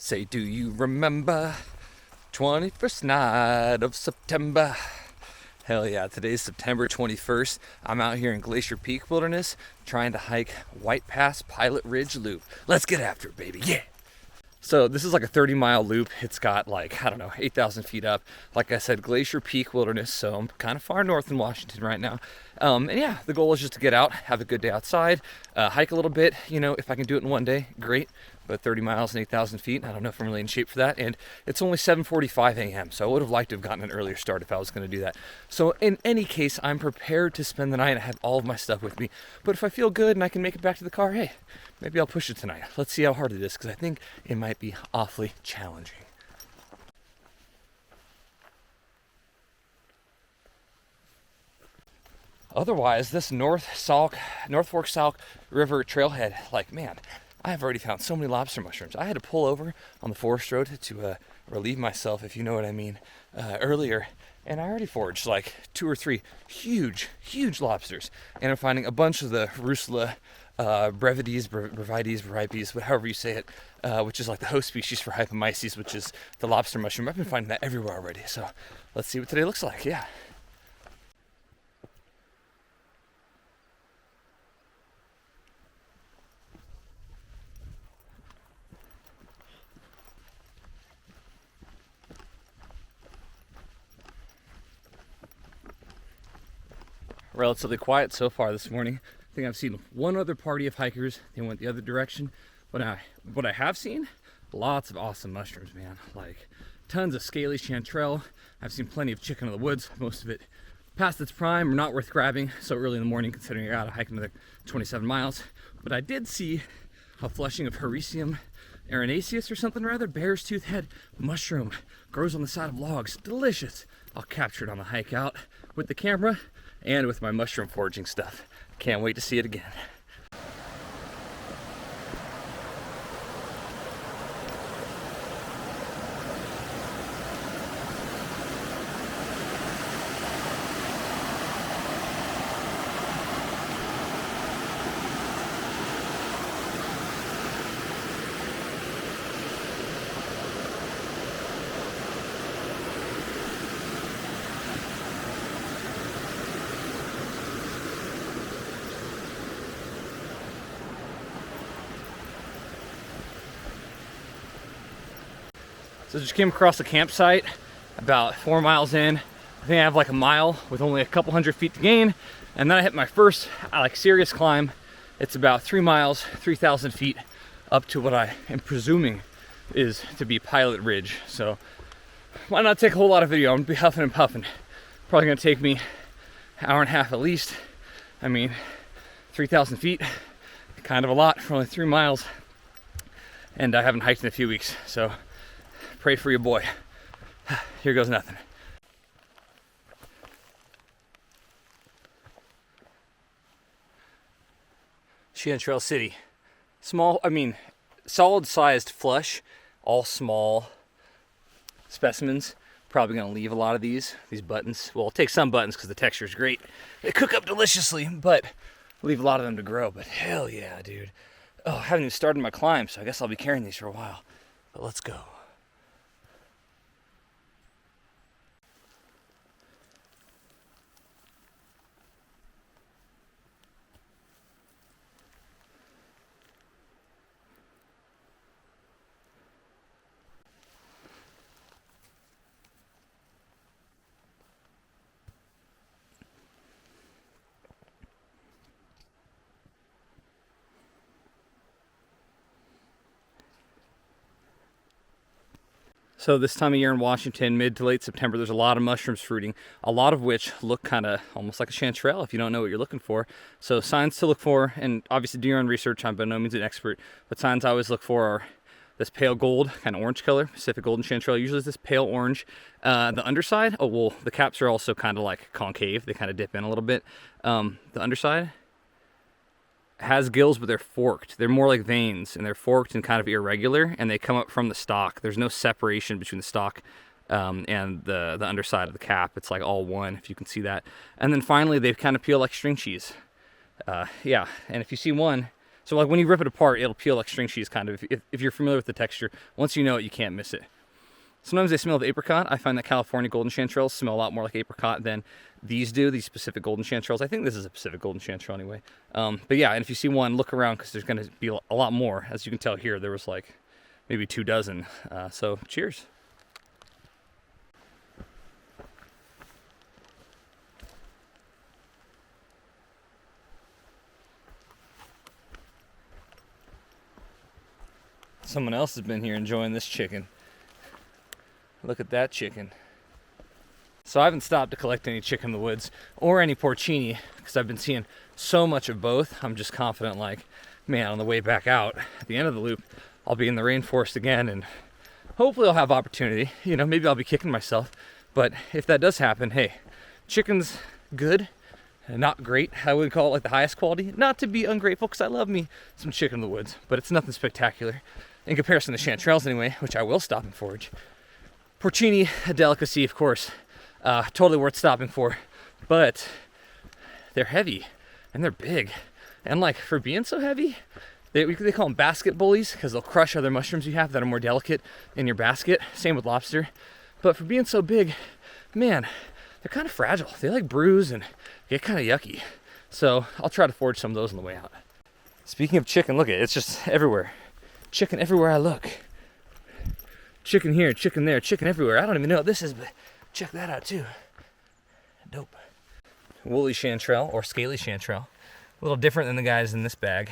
Say, do you remember 21st night of September? Hell yeah, today's September 21st. I'm out here in Glacier Peak Wilderness trying to hike White Pass Pilot Ridge Loop. Let's get after it, baby, yeah! So this is like a 30-mile loop. It's got like, I don't know, 8,000 feet up. Like I said, Glacier Peak Wilderness, so I'm kind of far north in Washington right now. And yeah, the goal is just to get out, have a good day outside, hike a little bit. You know, if I can do it in one day, great. But 30 miles and 8,000 feet, I don't know if I'm really in shape for that. And it's only 7:45 a.m., so I would have liked to have gotten an earlier start if I was going to do that. So in any case, I'm prepared to spend the night. I have all of my stuff with me. But if I feel good and I can make it back to the car, hey, maybe I'll push it tonight. Let's see how hard it is, because I think it might be awfully challenging. Otherwise, this North Fork Sauk River trailhead, like, man, I've already found so many lobster mushrooms. I had to pull over on the forest road to relieve myself, if you know what I mean, earlier. And I already foraged like 2 or 3 huge lobsters. And I'm finding a bunch of the Rusula brevides, however you say it, which is like the host species for Hypomyces, which is the lobster mushroom. I've been finding that everywhere already. So let's see what today looks like, yeah. Relatively quiet so far this morning. I think I've seen one other party of hikers. They went the other direction. But what I have seen, lots of awesome mushrooms, man. Like tons of scaly chanterelle. I've seen plenty of chicken in the woods. Most of it past its prime or not worth grabbing so early in the morning, considering I gotta hike another 27 miles. But I did see a flushing of Hericium erinaceus or something rather, bear's tooth head mushroom. Grows on the side of logs. Delicious. I'll capture it on the hike out with the camera and with my mushroom foraging stuff. Can't wait to see it again. So just came across a campsite about 4 miles in. I think I have like a mile with only a couple hundred feet to gain. And then I hit my first like serious climb. It's about 3 miles, 3,000 feet up to what I am presuming is to be Pilot Ridge. So why not take a whole lot of video? I'm gonna be huffing and puffing. Probably gonna take me an hour and a half at least. I mean, 3,000 feet, kind of a lot for only 3 miles. And I haven't hiked in a few weeks, so pray for your boy. Here goes nothing. Chanterelle City. Small, I mean, solid-sized flush, all small specimens. Probably gonna leave a lot of these buttons. Well, I'll take some buttons because the texture is great. They cook up deliciously, but leave a lot of them to grow. But hell yeah, dude. Oh, I haven't even started my climb, so I guess I'll be carrying these for a while. But let's go. So this time of year in Washington, mid to late September, there's a lot of mushrooms fruiting, a lot of which look kind of almost like a chanterelle if you don't know what you're looking for. So signs to look for, and obviously do your own research. I'm by no means an expert, but signs I always look for are this pale gold, kind of orange color, Pacific golden chanterelle. Usually it's this pale orange. The underside, oh well, the caps are also kind of like concave. They kind of dip in a little bit. The underside has gills, but they're forked. They're more like veins, and they're forked and kind of irregular, and they come up from the stalk. There's no separation between the stalk and the underside of the cap. It's like all one, if you can see that. And then finally, they kind of peel like string cheese. Yeah, and if you see one, So like when you rip it apart, it'll peel like string cheese kind of. If you're familiar with the texture, once you know it, you can't miss it. Sometimes they smell of apricot. I find that California golden chanterelles smell a lot more like apricot than these do, these Pacific golden chanterelles. I think this is a Pacific golden chanterelle anyway. But yeah, and if you see one, look around because there's going to be a lot more. As you can tell here, there was like maybe 2 dozen. So cheers. Someone else has been here enjoying this chicken. Look at that chicken. So I haven't stopped to collect any chicken in the woods or any porcini because I've been seeing so much of both. I'm just confident, like, man, on the way back out at the end of the loop, I'll be in the rainforest again and hopefully I'll have opportunity. You know, maybe I'll be kicking myself. But if that does happen, hey, chicken's good. Not great. I would call it like the highest quality. Not to be ungrateful because I love me some chicken in the woods, but it's nothing spectacular in comparison to chanterelles anyway, which I will stop and forage. Porcini, a delicacy, of course, totally worth stopping for, but they're heavy and they're big. And like for being so heavy, they call them basket bullies because they'll crush other mushrooms you have that are more delicate in your basket. Same with lobster. But for being so big, man, they're kind of fragile. They like bruise and get kind of yucky. So I'll try to forage some of those on the way out. Speaking of chicken, look at it. It's just everywhere. Chicken everywhere I look. Chicken here, chicken there, chicken everywhere. I don't even know what this is, but check that out too. Dope. Woolly chanterelle or scaly chanterelle. A little different than the guys in this bag.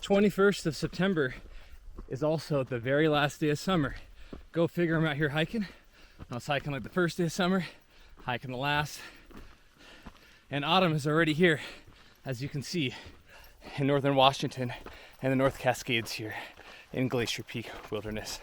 '21st of September is also the very last day of summer. Go figure, I'm out here hiking. I was hiking like the first day of summer, hiking the last. And autumn is already here, as you can see, in northern Washington and the North Cascades here in Glacier Peak Wilderness.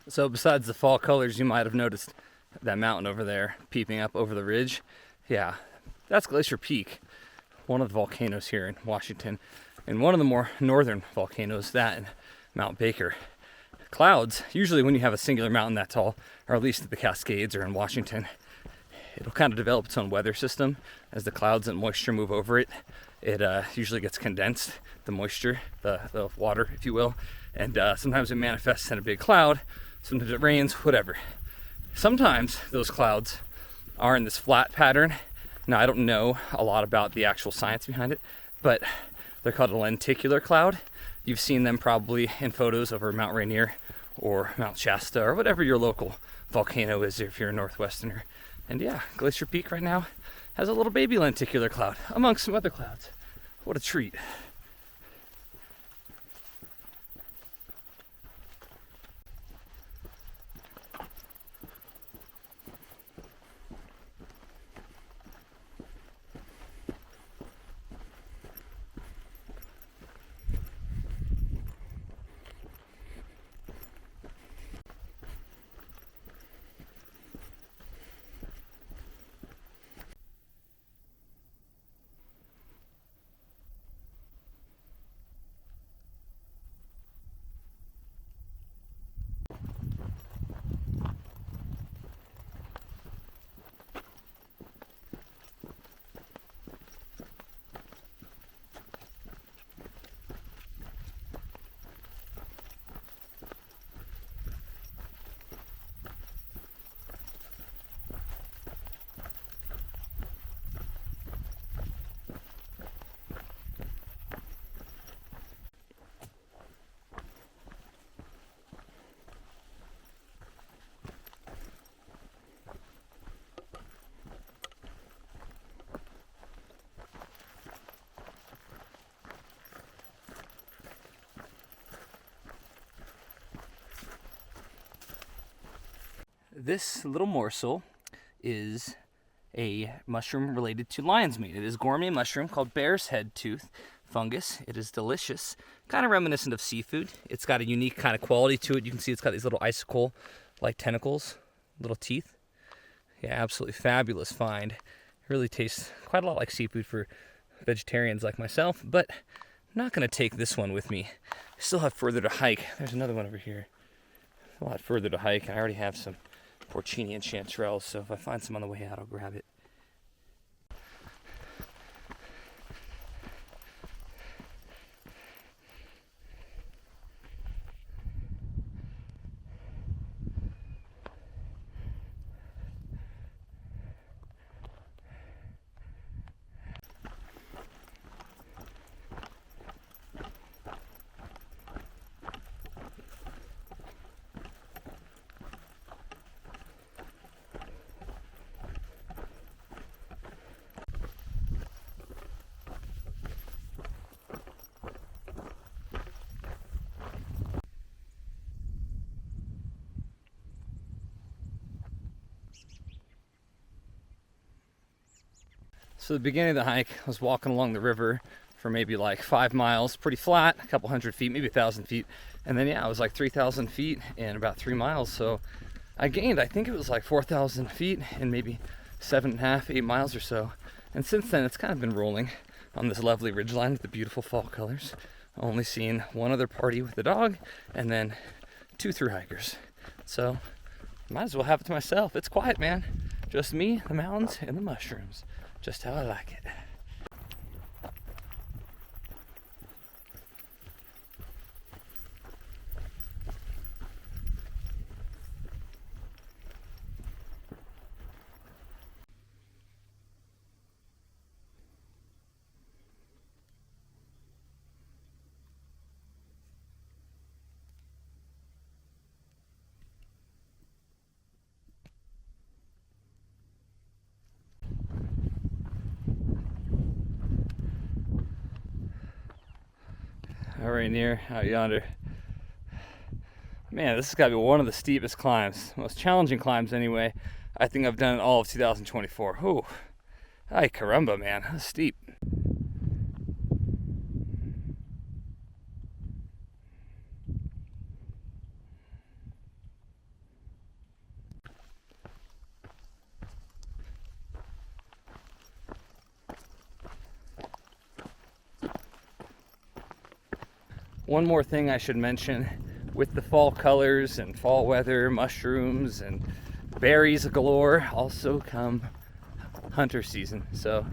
So besides the fall colors, you might have noticed that mountain over there peeping up over the ridge. Yeah, that's Glacier Peak, one of the volcanoes here in Washington, and one of the more northern volcanoes, that and Mount Baker. Clouds, usually when you have a singular mountain that tall, or at least the Cascades or in Washington, it'll kind of develop its own weather system as the clouds and moisture move over it. It usually gets condensed, the moisture, the water, if you will, and sometimes it manifests in a big cloud, sometimes it rains, whatever. Sometimes those clouds are in this flat pattern. Now, I don't know a lot about the actual science behind it, but they're called a lenticular cloud. You've seen them probably in photos over Mount Rainier or Mount Shasta or whatever your local volcano is if you're a Northwesterner. And yeah, Glacier Peak right now has a little baby lenticular cloud amongst some other clouds. What a treat. This little morsel is a mushroom related to lion's mane. It is a gourmet mushroom called bear's head tooth fungus. It is delicious, kind of reminiscent of seafood. It's got a unique kind of quality to it. You can see it's got these little icicle-like tentacles, little teeth. Yeah, absolutely fabulous find. It really tastes quite a lot like seafood for vegetarians like myself, but I'm not going to take this one with me. I still have further to hike. There's another one over here. A lot further to hike. I already have some porcini and chanterelles, so if I find some on the way out, I'll grab it. So the beginning of the hike, I was walking along the river for maybe like 5 miles, pretty flat, a couple hundred feet, maybe 1,000 feet. And then yeah, it was like 3,000 feet in about 3 miles. So I gained, I think it was like 4,000 feet in maybe 7.5, 8 miles or so. And since then, it's kind of been rolling on this lovely ridgeline with the beautiful fall colors. I've only seen one other party with a dog and then 2 through hikers. So might as well have it to myself. It's quiet, man. Just me, the mountains, and the mushrooms. Just how I like it. Right near out yonder. Man, this has got to be one of the steepest climbs, most challenging climbs anyway. I think I've done all of 2024. Oh, ay caramba, man, that's steep. One more thing I should mention, with the fall colors and fall weather, mushrooms and berries galore, also come hunter season. So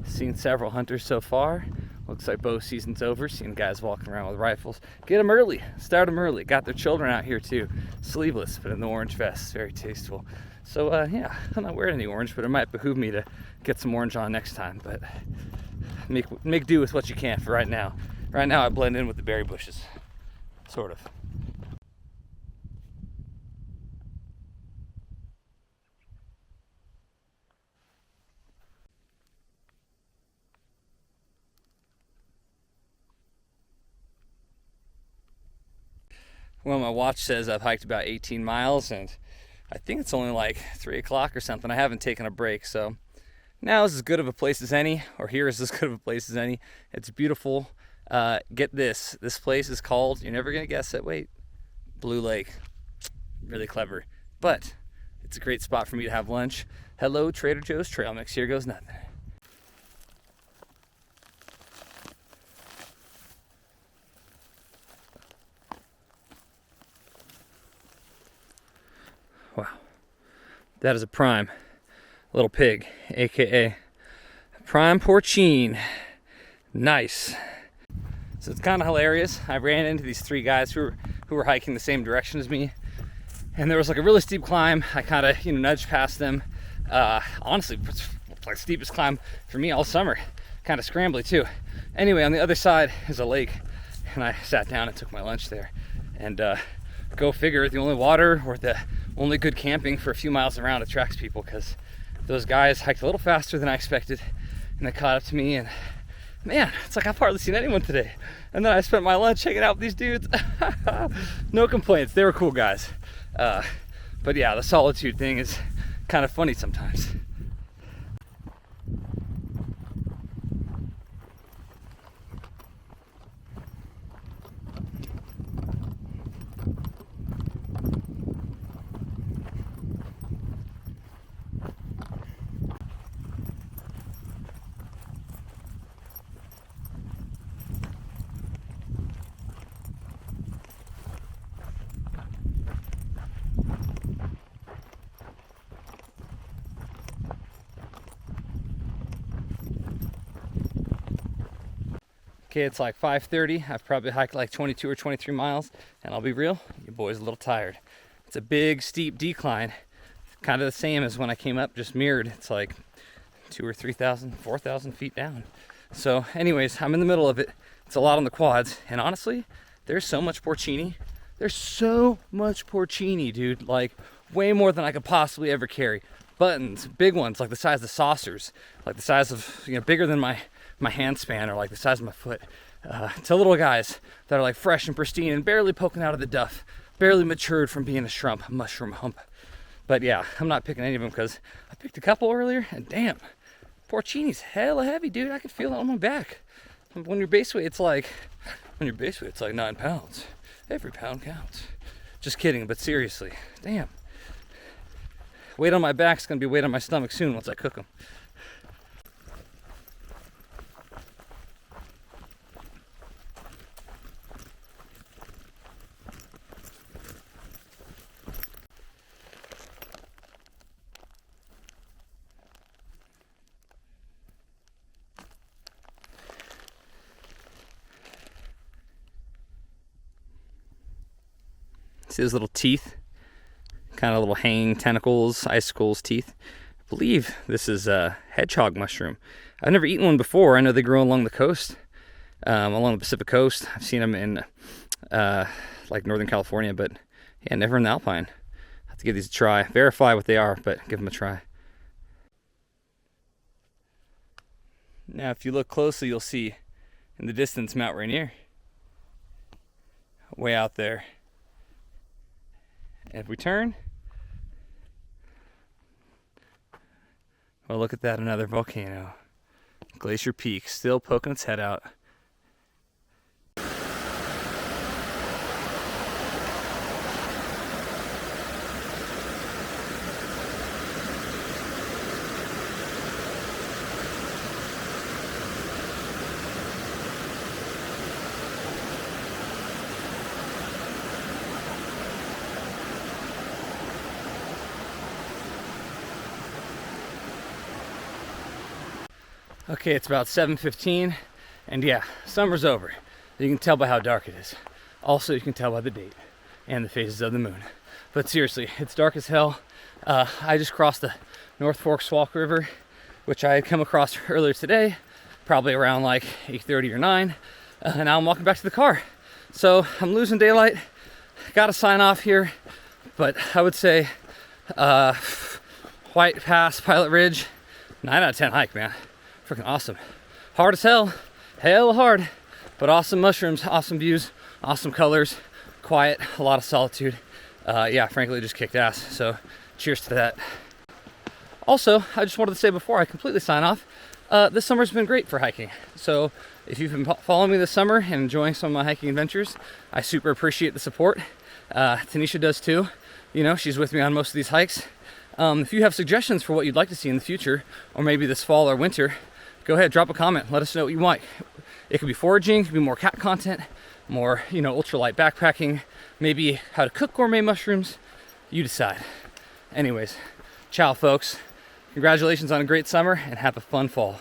seen several hunters so far. Looks like bow season's over. Seeing guys walking around with rifles. Get them early, start them early. Got their children out here too, sleeveless but in the orange vests, very tasteful. So yeah, I'm not wearing any orange, but it might behoove me to get some orange on next time. But make do with what you can for right now. Right now I blend in with the berry bushes, sort of. Well, my watch says I've hiked about 18 miles, and I think it's only like 3 o'clock or something. I haven't taken a break, so now is as good of a place as any, or here is as good of a place as any. It's beautiful. Get this. This place is called, you're never going to guess it, wait, Blue Lake. Really clever. But it's a great spot for me to have lunch. Hello, Trader Joe's trail mix. Here goes nothing. Wow, that is a prime little pig, aka prime porcine. Nice. So it's kind of hilarious. I ran into these three guys who were hiking the same direction as me, and there was like a really steep climb. I kind of nudged past them. Honestly, it's like the steepest climb for me all summer. Kind of scrambly too. Anyway, on the other side is a lake, and I sat down and took my lunch there. And go figure, the only water or the only good camping for a few miles around attracts people, because those guys hiked a little faster than I expected, and they caught up to me, and man, it's like I've hardly seen anyone today. And then I spent my lunch hanging out with these dudes. No complaints, they were cool guys. But yeah, the solitude thing is kind of funny sometimes. Okay, it's like 5:30. I've probably hiked like 22 or 23 miles, and I'll be real, your boy's a little tired. It's a big, steep decline, kind of the same as when I came up, just mirrored. It's like 2,000 or 3,000, 4,000 feet down. So anyways, I'm in the middle of it. It's a lot on the quads, and honestly, there's so much porcini. There's so much porcini, dude. Like, way more than I could possibly ever carry. Buttons, big ones, like the size of saucers, like the size of, bigger than my hand span, or like the size of my foot, to little guys that are like fresh and pristine and barely poking out of the duff, barely matured from being a mushroom hump. But yeah, I'm not picking any of them because I picked a couple earlier, and damn, porcini's hella heavy, dude. I could feel it on my back. When your base weight, it's like 9 pounds. Every pound counts. Just kidding, but seriously, damn. Weight on my back's gonna be weight on my stomach soon once I cook them. See those little teeth? Kind of little hanging tentacles, icicles, teeth. I believe this is a hedgehog mushroom. I've never eaten one before. I know they grow along the coast, along the Pacific coast. I've seen them in like Northern California, but yeah, never in the Alpine. I have to give these a try. Verify what they are, but give them a try. Now, if you look closely, you'll see in the distance Mount Rainier. Way out there. And if we turn, well, look at that, another volcano. Glacier Peak, still poking its head out. Okay, it's about 7:15, and yeah, summer's over. You can tell by how dark it is. Also, you can tell by the date and the phases of the moon. But seriously, it's dark as hell. I just crossed the North Fork Sauk River, which I had come across earlier today, probably around like 8:30 or 9, and now I'm walking back to the car. So I'm losing daylight. Got to sign off here, but I would say White Pass, Pilot Ridge, 9 out of 10 hike, man. Freaking awesome. Hard as hell, hell hard, but awesome mushrooms, awesome views, awesome colors, quiet, a lot of solitude. Yeah, frankly, just kicked ass. So cheers to that. Also, I just wanted to say before I completely sign off, this summer's been great for hiking. So if you've been following me this summer and enjoying some of my hiking adventures, I super appreciate the support. Tanisha does too. You know, she's with me on most of these hikes. If you have suggestions for what you'd like to see in the future, or maybe this fall or winter, go ahead, drop a comment. Let us know what you want. It could be foraging, it could be more cat content, more, you know, ultralight backpacking, maybe how to cook gourmet mushrooms. You decide. Anyways, ciao folks. Congratulations on a great summer and have a fun fall.